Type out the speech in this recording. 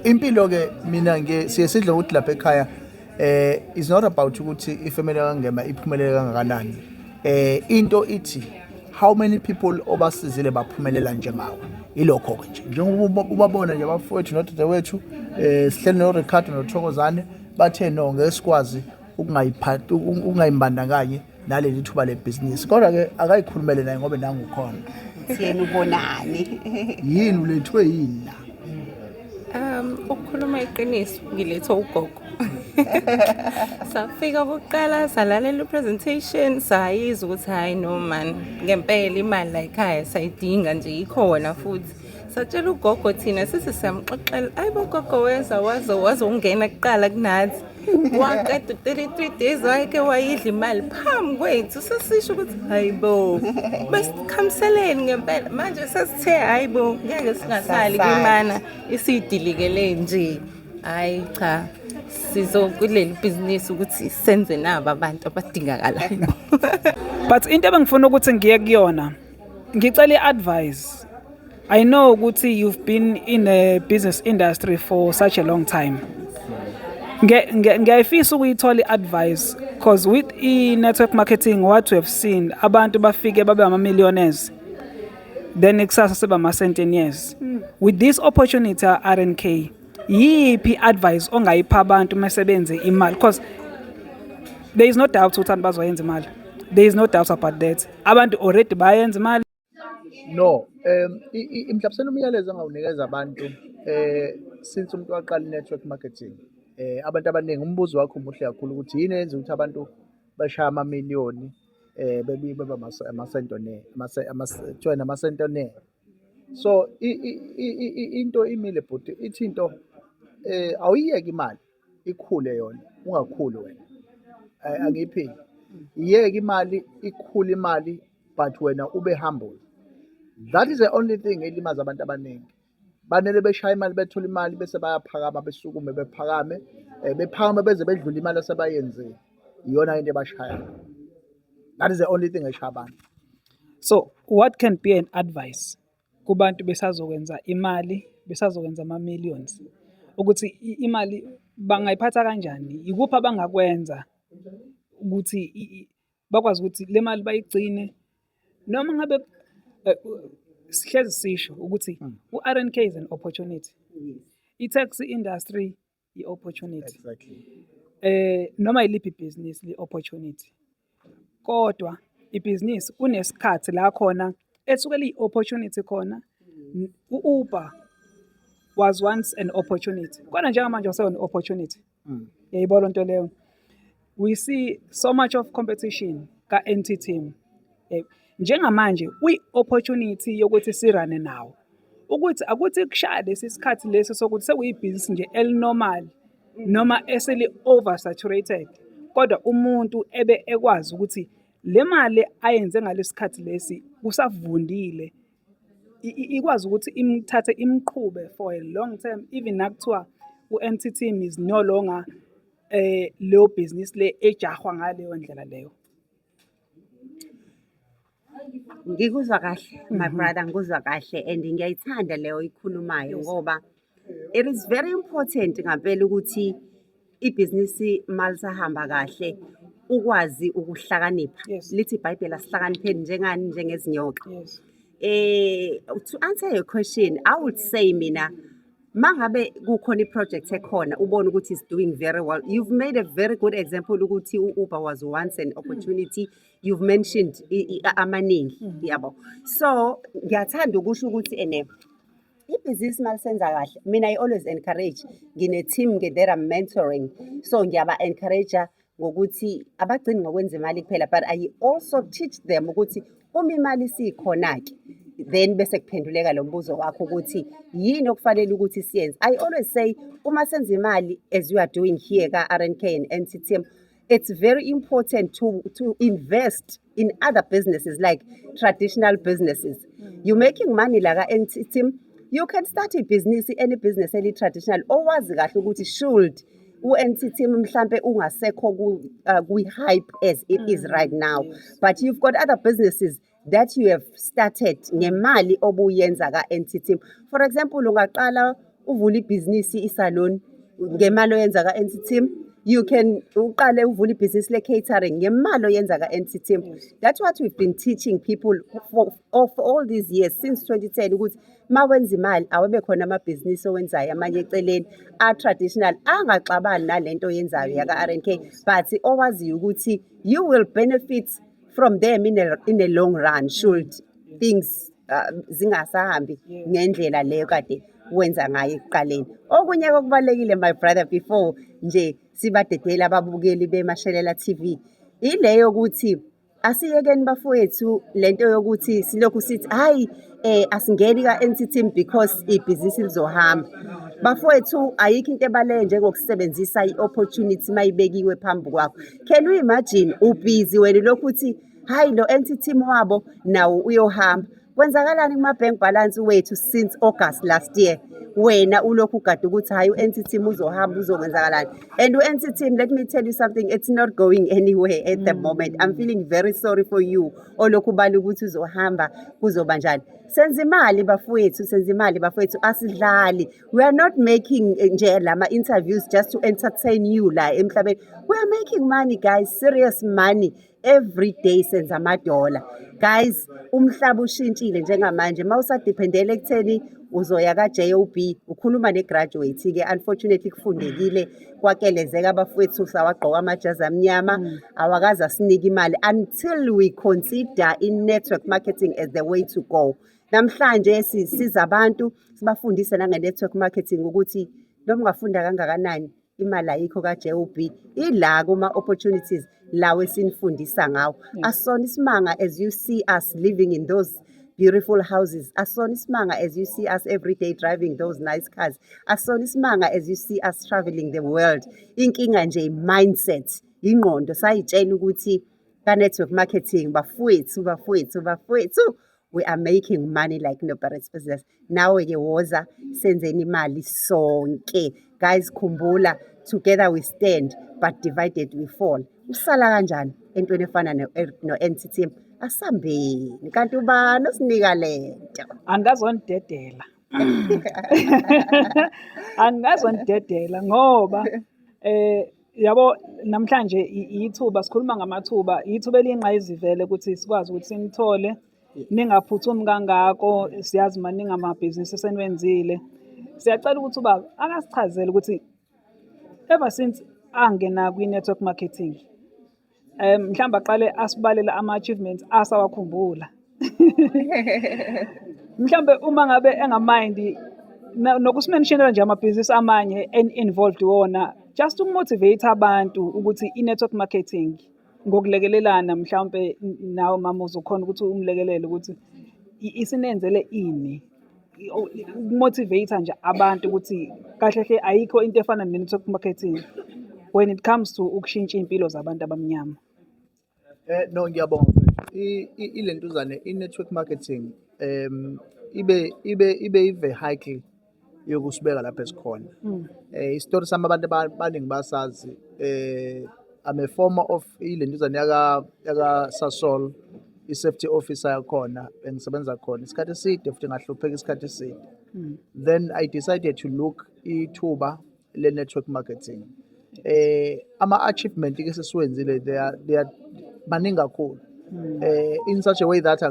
Impilo ke mina siye sidle ukuthi lapha ekhaya is not about ukuthi ifamily kangema iphumelele kangakanani. Into ithi how many people obasizile baphumelela njengawe. Ilokho ke nje. Njengoba ubabona nje abafowethu nodadewethu sihleli no Ricardo noThokozane bathe no ngeke sikwazi ukungayiphathi ungayimbandakanye naleli thuba lebusiness. Kodwa ke akayikhulumele naye ngoba nangu khona. Siyena ubonani. Yini ulethwe yini la? Ukukhuluma iqiniso ngilethe ugogo. Safika okokuqala salalela i-presentation sayizwa ukuthi hayi no man ngempela imali la ekhaya sayidinga nje ikhona futhi satshela ugogo thina sithi siyamxoxela ayibo gogo waze ungena kuqala kunathi waqeda 33 days wayeke wayidla imali phambi kwethu sesisho ukuthi hayibo besikhamseleni ngempela manje sesithe hayibo ngeke singasali kwimana isidilikele nje hayi cha sizokuleli business ukuthi senze nabo abantu abadingakalayo. But into ebengifuna ukuthi ngiye kuyona ngicela iadvice. I know ukuthi you've been in the business industry for such a long time. Ngiyayifisa ukuyithola iadvice because with network marketing what we have seen abantu bafike babe ama-millionaires then ikusasa seba ama-centennials. With this opportunity RNK yiphi advice ongayipha abantu masebenze imali because there is no doubt ukuthi bazoyenza imali. There is no doubt about that. Abantu already bayenza imali. No, mhlawumbe umyalezo engawunikeza abantu since umuntu waqala network marketing abantu abaningi umbuzo wakho umuhle kakhulu ukuthi yini yenza ukuthi abantu bashaya amamiliyoni beba amasentone. So into imile but ithi into awuyiyeke imali ikhule yona ungakhuli wena. Angiphiki iyeke imali ikhule imali but wena ube humble. That is the only thing elimaza abantu abaningi. Banele beshaya imali bethola imali bese bayaphakama besukume bephakame beze bedlula imali asebayenzile. Iyona into ebashaya. That is the only thing eshaya abantu. So what can be an advice kubantu besazokwenza imali besazokwenza ama-millions ukuthi imali bangayiphatha kanjani ikuphi abangakwenza ukuthi bakwazi ukuthi le mali bayigcine noma ngabe sihlezi sisho ukuthi u-RNK is an opportunity. I-taxi industry i-opportunity. Exactly. Noma iliphi business li-opportunity. Kodwa i-business kunesikhathi la khona esukela i-opportunity khona. U-Uber was once an opportunity. Kodwa njengamanje useyona opportunity. Yayibona into leyo. We see so much of competition ka-NTT. Njengamanje uyi-opportunity yokuthi sirane nawo ukuthi akuthi kushaya lesi sikhathi lesi sokuthi sekuyibhizinisi nje elinormal noma eseli oversaturated kodwa umuntu ebe ekwazi ukuthi le mali ayenze ngalesikhathi lesi usavundile ikwazi ukuthi imthathe imqhube for a long term even nakuthiwa u-NTT is no longer leyo business le ejahwa ngaleyo ndlela leyo. Ngikuzwa kahle my brother ngikuzwa kahle and ngiyayithanda leyo ikhulumayo ngoba it is very important ngempela ukuthi ibhizinisi malisahamba kahle ukwazi ukuhlakanipha. Lithi iBhayibheli asihlakanipheni njengani njengezinyoka. To answer your question I would say mina mangabe kukhona iproject ekhona ubona ukuthi is doing very well. You've made a very good example ukuthi u-Uber was once an opportunity. You've mentioned amaningi yabo. So ngiyathanda ukusho ukuthi ibhizinisi malisenza kahle mina I always encourage ngine team that I'm mentoring so ngiyaba encourage ngokuthi abagcini ngokwenza imali kuphela but I also teach them ukuthi uma imali sikhona ke then bese kuphenduleka lo mbuzo wakho ukuthi yini okufanele ukuthi siyenze. I always say uma senza imali as you are doing here ka RNK and NTT, it's very important to invest in other businesses like traditional businesses. You're making money like a NTT, you can start a business, any business, any traditional. Owazi kahle ukuthi should u-NTT mhlambe ungasekho ku-hype as it is right now. But you've got other businesses that you have started ngemali obuyenza ka-NTT. For example, ungaqala uvule ibhizinisi isalon ngemali oyenza ka-NCTeam. You can uqale uvule ibhizinisi le-catering ngemali oyenza ka-NCTeam. That's what we've been teaching people for all these years since 2010 ukuthi ma wenza imali awebe khona amabhizinisi owenzayo amanye eceleni a-traditional angaxabani nalento oyenzayo yaka-R&K, but owaziyo ukuthi you will benefit from them in a long run should things zingasahambi ngendlela leyo kade wenza ngayo ekuqaleni. Okunye okubalekile my brother before nje sibadedela ababukeli beMashelela TV ileyo ukuthi asiyekeni bafowethu lento yokuthi silokhu sithi hayi asingeni ka-NCTeam because ibhizinisi lizohamba. Bafowethu ayikho into ebaleke njengokusebenzisa i-opportunity mayibekiwe phambi kwakho. Can you imagine ubhizi wena lokhu uthi hayi lo NCTeam wabo nawo uyohamba. Kwenzakalani kuma-bank balance wethu since August last year? Wena ulokhu ugade ukuthi hayi u-NCTeam uzohamba uzokwenzakalani. And u-NCTeam, let me tell you something, it's not going anywhere at the moment. I'm feeling very sorry for you. Olokhu bala ukuthi uzohamba kuzoba njani. Senza imali bafowethu asidlali. We are not making nje lama interviews just to entertain you la emhlabeni. We are making money guys, serious money. Every day senza ama-dollar. Guys, umhlaba ushintshile njengamanje. Mawusadependele ekutheni uzoya ka-JOB, ukhuluma ne-graduate ke unfortunately kufundekile kwakelezeka abafowethu sawagqoka amajazi amnyama awakaze asinike imali until we consider in-network marketing as the way to go. Namhlanje sisiza abantu sibafundise nange-network marketing ukuthi noma ungafunda kangakanani imali ayikho ka-JOB ila kuma-opportunities lawe sinifundisa ngawo. Asona isimanga as you see us living in those beautiful houses. Asona isimanga as you see us every day driving those nice cars. Asona isimanga as you see us traveling the world. Inkinga nje mindset, ingqondo sayitshela ukuthi ka-network marketing bafowethu we are making money like nobody's business. Nawe ke woza senzeni imali sonke. Guys, khumbula, together we stand but divided we fall. Usala kanjani entweni efana no-NCTeam? Asambeni kanti ubani osinika lento? Angazonidedela. Angazonidedela ngoba yabo namhlanje ithuba sikhuluma ngamathuba, ithuba eliyingqayizivele ukuthi sikwazi ukuthi sinithole ningaphuthumi kangako. Siyazi maningi amabhizinisi eseniwenzile. Siyacela ukuthi ubaba akasichazele ukuthi ever since angena kwi-network marketing mhlawumbe aqale asibalela ama-achievements asawakhumbula. Mhlawumbe uma ngabe engamind nokusimentionela nje amabhizinisi amanye involved wona just ukumotivate abantu ukuthi i-network marketing ngokulekelelana mhlawumbe nawe mama uzokhona ukuthi umlekelele ukuthi isinenzele ini. Ukumotivate nje abantu ukuthi kahle hle ayikho into efana ne-network marketing when it comes to ukushintsha impilo zabantu abamnyama. No, ngiyabonga. Ilentuzane i-network marketing ibe i-vehicle yokusibeka lapha esikhona. Isitori sami abantu abaningi basazi. I'm a former of ilentuzane yaka Sasol, i-safety officer yakhona engisebenza khona isikhathi eside futhi ngahlupheka isikhathi eside. Then I decided to look ithuba le-network marketing. Ama-achievement ke sesiwenzile they are maningi kakhulu in such a way that